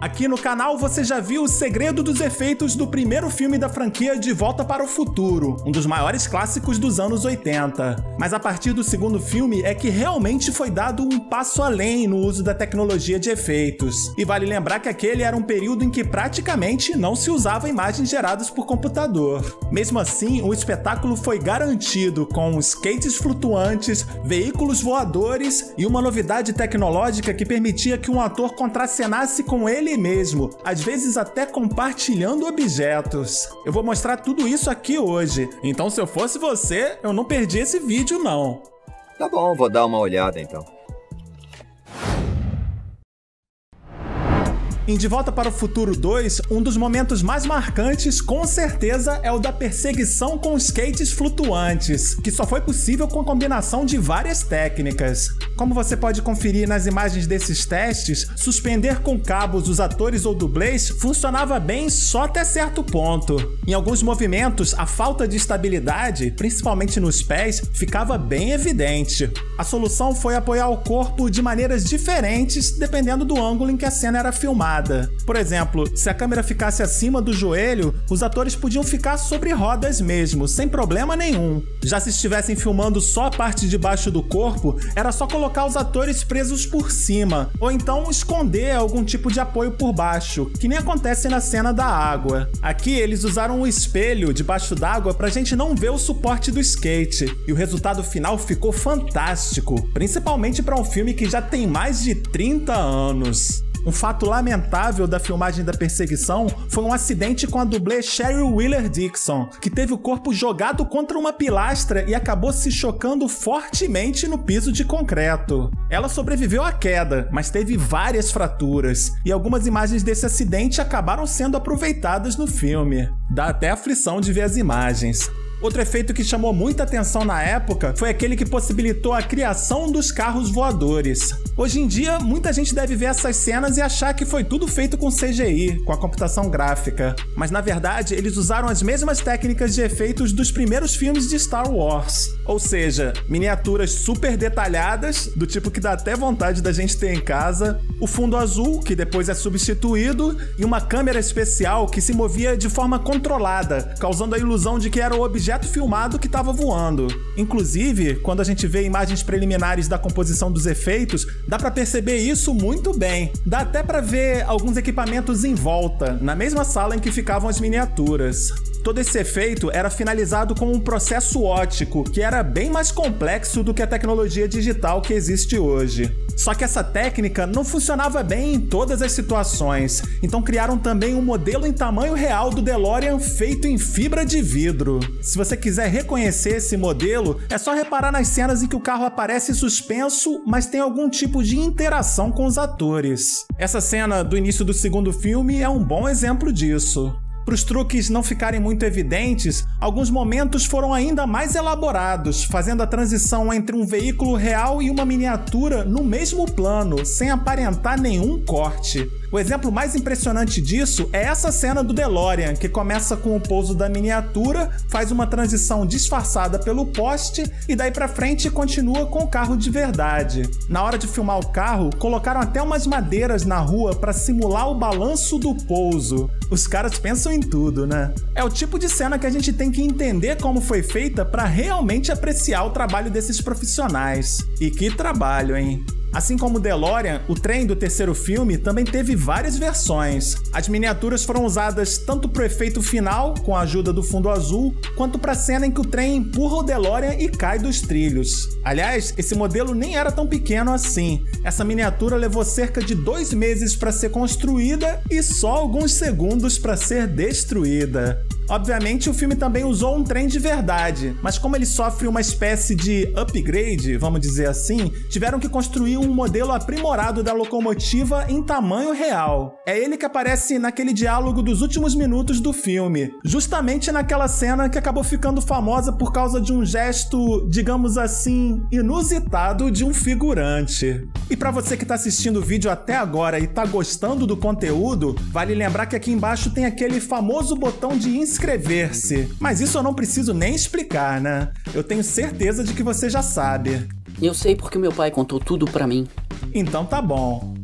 Aqui no canal você já viu o segredo dos efeitos do primeiro filme da franquia De Volta para o Futuro, um dos maiores clássicos dos anos 80. Mas a partir do segundo filme é que realmente foi dado um passo além no uso da tecnologia de efeitos. E vale lembrar que aquele era um período em que praticamente não se usava imagens geradas por computador. Mesmo assim, o espetáculo foi garantido com skates flutuantes, veículos voadores e uma novidade tecnológica que permitia que um ator contracenasse com ele mesmo, às vezes até compartilhando objetos. Eu vou mostrar tudo isso aqui hoje, então se eu fosse você, eu não perdi esse vídeo não. Tá bom, vou dar uma olhada então. Em De Volta para o Futuro 2, um dos momentos mais marcantes, com certeza, é o da perseguição com skates flutuantes, que só foi possível com a combinação de várias técnicas. Como você pode conferir nas imagens desses testes, suspender com cabos os atores ou dublês funcionava bem só até certo ponto. Em alguns movimentos, a falta de estabilidade, principalmente nos pés, ficava bem evidente. A solução foi apoiar o corpo de maneiras diferentes, dependendo do ângulo em que a cena era filmada. Por exemplo, se a câmera ficasse acima do joelho, os atores podiam ficar sobre rodas mesmo, sem problema nenhum. Já se estivessem filmando só a parte de baixo do corpo, era só colocar os atores presos por cima, ou então esconder algum tipo de apoio por baixo, que nem acontece na cena da água. Aqui eles usaram um espelho debaixo d'água pra gente não ver o suporte do skate, e o resultado final ficou fantástico, principalmente para um filme que já tem mais de 30 anos. Um fato lamentável da filmagem da perseguição foi um acidente com a dublê Cheryl Wheeler Dixon, que teve o corpo jogado contra uma pilastra e acabou se chocando fortemente no piso de concreto. Ela sobreviveu à queda, mas teve várias fraturas, e algumas imagens desse acidente acabaram sendo aproveitadas no filme. Dá até aflição de ver as imagens. Outro efeito que chamou muita atenção na época foi aquele que possibilitou a criação dos carros voadores. Hoje em dia, muita gente deve ver essas cenas e achar que foi tudo feito com CGI, com a computação gráfica. Mas na verdade, eles usaram as mesmas técnicas de efeitos dos primeiros filmes de Star Wars. Ou seja, miniaturas super detalhadas, do tipo que dá até vontade da gente ter em casa, o fundo azul, que depois é substituído, e uma câmera especial que se movia de forma controlada, causando a ilusão de que era o objeto filmado que estava voando. Inclusive, quando a gente vê imagens preliminares da composição dos efeitos, dá para perceber isso muito bem. Dá até para ver alguns equipamentos em volta, na mesma sala em que ficavam as miniaturas. Todo esse efeito era finalizado com um processo óptico, que era bem mais complexo do que a tecnologia digital que existe hoje. Só que essa técnica não funcionava bem em todas as situações, então criaram também um modelo em tamanho real do DeLorean feito em fibra de vidro. Se você quiser reconhecer esse modelo, é só reparar nas cenas em que o carro aparece suspenso, mas tem algum tipo de interação com os atores. Essa cena do início do segundo filme é um bom exemplo disso. Para os truques não ficarem muito evidentes, alguns momentos foram ainda mais elaborados, fazendo a transição entre um veículo real e uma miniatura no mesmo plano, sem aparentar nenhum corte. O exemplo mais impressionante disso é essa cena do DeLorean, que começa com o pouso da miniatura, faz uma transição disfarçada pelo poste e daí pra frente continua com o carro de verdade. Na hora de filmar o carro, colocaram até umas madeiras na rua para simular o balanço do pouso. Os caras pensam em tudo, né? É o tipo de cena que a gente tem que entender como foi feita para realmente apreciar o trabalho desses profissionais. E que trabalho, hein? Assim como o DeLorean, o trem do terceiro filme também teve várias versões. As miniaturas foram usadas tanto para o efeito final, com a ajuda do fundo azul, quanto para a cena em que o trem empurra o DeLorean e cai dos trilhos. Aliás, esse modelo nem era tão pequeno assim. Essa miniatura levou cerca de 2 meses para ser construída e só alguns segundos para ser destruída. Obviamente, o filme também usou um trem de verdade, mas como ele sofre uma espécie de upgrade, vamos dizer assim, tiveram que construir um modelo aprimorado da locomotiva em tamanho real. É ele que aparece naquele diálogo dos últimos minutos do filme, justamente naquela cena que acabou ficando famosa por causa de um gesto, digamos assim, inusitado de um figurante. E para você que está assistindo o vídeo até agora e está gostando do conteúdo, vale lembrar que aqui embaixo tem aquele famoso botão de inscrever-se. Mas isso eu não preciso nem explicar, né? Eu tenho certeza de que você já sabe. Eu sei porque meu pai contou tudo pra mim. Então tá bom.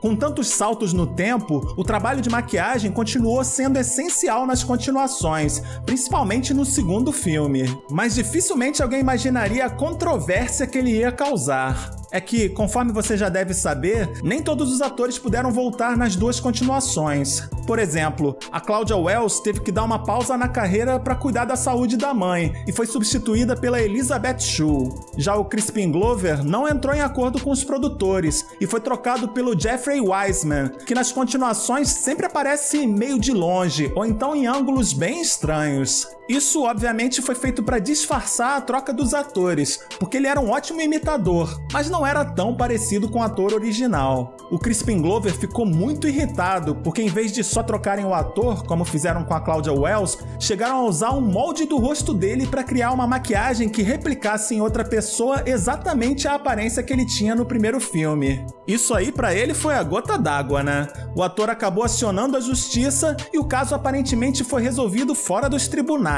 Com tantos saltos no tempo, o trabalho de maquiagem continuou sendo essencial nas continuações, principalmente no segundo filme. Mas dificilmente alguém imaginaria a controvérsia que ele ia causar. É que, conforme você já deve saber, nem todos os atores puderam voltar nas duas continuações. Por exemplo, a Claudia Wells teve que dar uma pausa na carreira para cuidar da saúde da mãe e foi substituída pela Elizabeth Shue. Já o Crispin Glover não entrou em acordo com os produtores e foi trocado pelo Jeffrey Wiseman, que nas continuações sempre aparece meio de longe ou então em ângulos bem estranhos. Isso, obviamente, foi feito para disfarçar a troca dos atores, porque ele era um ótimo imitador, mas não era tão parecido com o ator original. O Crispin Glover ficou muito irritado, porque em vez de só trocarem o ator, como fizeram com a Claudia Wells, chegaram a usar um molde do rosto dele para criar uma maquiagem que replicasse em outra pessoa exatamente a aparência que ele tinha no primeiro filme. Isso aí para ele foi a gota d'água, né? O ator acabou acionando a justiça e o caso aparentemente foi resolvido fora dos tribunais.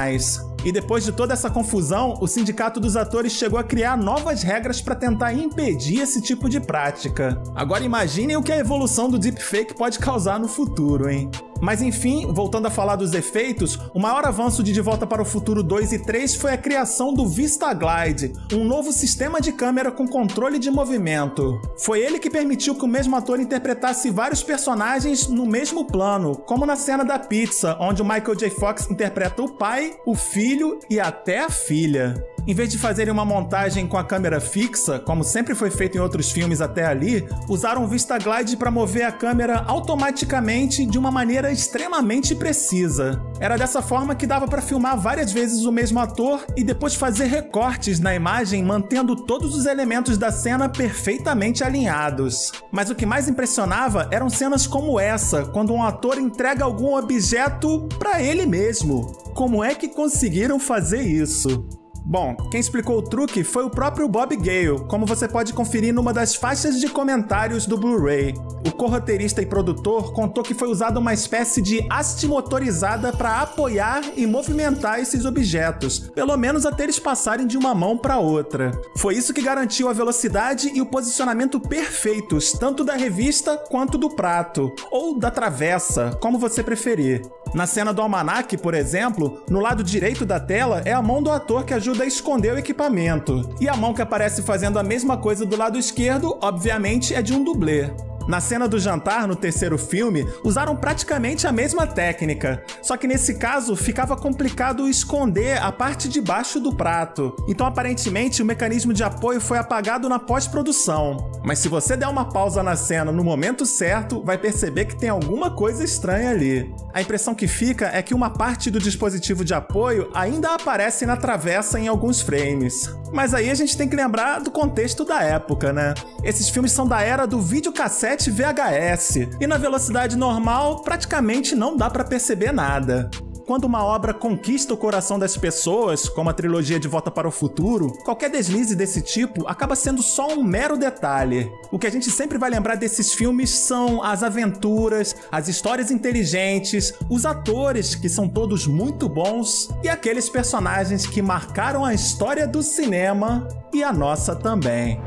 E depois de toda essa confusão, o Sindicato dos Atores chegou a criar novas regras para tentar impedir esse tipo de prática. Agora imaginem o que a evolução do deepfake pode causar no futuro, hein? Mas enfim, voltando a falar dos efeitos, o maior avanço de Volta para o Futuro 2 e 3 foi a criação do VistaGlide, um novo sistema de câmera com controle de movimento. Foi ele que permitiu que o mesmo ator interpretasse vários personagens no mesmo plano, como na cena da pizza, onde o Michael J. Fox interpreta o pai, o filho e até a filha. Em vez de fazerem uma montagem com a câmera fixa, como sempre foi feito em outros filmes até ali, usaram o VistaGlide para mover a câmera automaticamente de uma maneira extremamente precisa. Era dessa forma que dava para filmar várias vezes o mesmo ator e depois fazer recortes na imagem mantendo todos os elementos da cena perfeitamente alinhados. Mas o que mais impressionava eram cenas como essa, quando um ator entrega algum objeto para ele mesmo. Como é que conseguiram fazer isso? Bom, quem explicou o truque foi o próprio Bob Gale, como você pode conferir numa das faixas de comentários do Blu-ray. O co-roteirista e produtor contou que foi usada uma espécie de haste motorizada para apoiar e movimentar esses objetos, pelo menos até eles passarem de uma mão para outra. Foi isso que garantiu a velocidade e o posicionamento perfeitos, tanto da revista quanto do prato, ou da travessa, como você preferir. Na cena do almanaque, por exemplo, no lado direito da tela é a mão do ator que ajuda a esconder o equipamento, e a mão que aparece fazendo a mesma coisa do lado esquerdo, obviamente, é de um dublê. Na cena do jantar, no terceiro filme, usaram praticamente a mesma técnica, só que nesse caso ficava complicado esconder a parte de baixo do prato, então aparentemente o mecanismo de apoio foi apagado na pós-produção. Mas se você der uma pausa na cena no momento certo, vai perceber que tem alguma coisa estranha ali. A impressão que fica é que uma parte do dispositivo de apoio ainda aparece na travessa em alguns frames. Mas aí a gente tem que lembrar do contexto da época, né? Esses filmes são da era do videocassete VHS, e na velocidade normal praticamente não dá para perceber nada. Quando uma obra conquista o coração das pessoas, como a trilogia de Volta para o Futuro, qualquer deslize desse tipo acaba sendo só um mero detalhe. O que a gente sempre vai lembrar desses filmes são as aventuras, as histórias inteligentes, os atores, que são todos muito bons, e aqueles personagens que marcaram a história do cinema e a nossa também.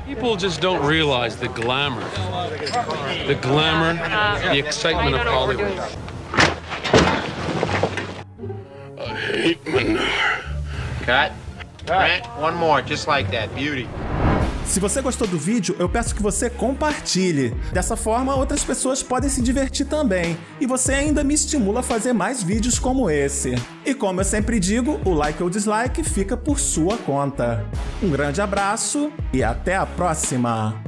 People just don't realize the glamour, the excitement of Hollywood. I hate manure. Cut. Brent, one more, just like that. Beauty. Se você gostou do vídeo, eu peço que você compartilhe. Dessa forma, outras pessoas podem se divertir também. E você ainda me estimula a fazer mais vídeos como esse. E como eu sempre digo, o like ou dislike fica por sua conta. Um grande abraço e até a próxima!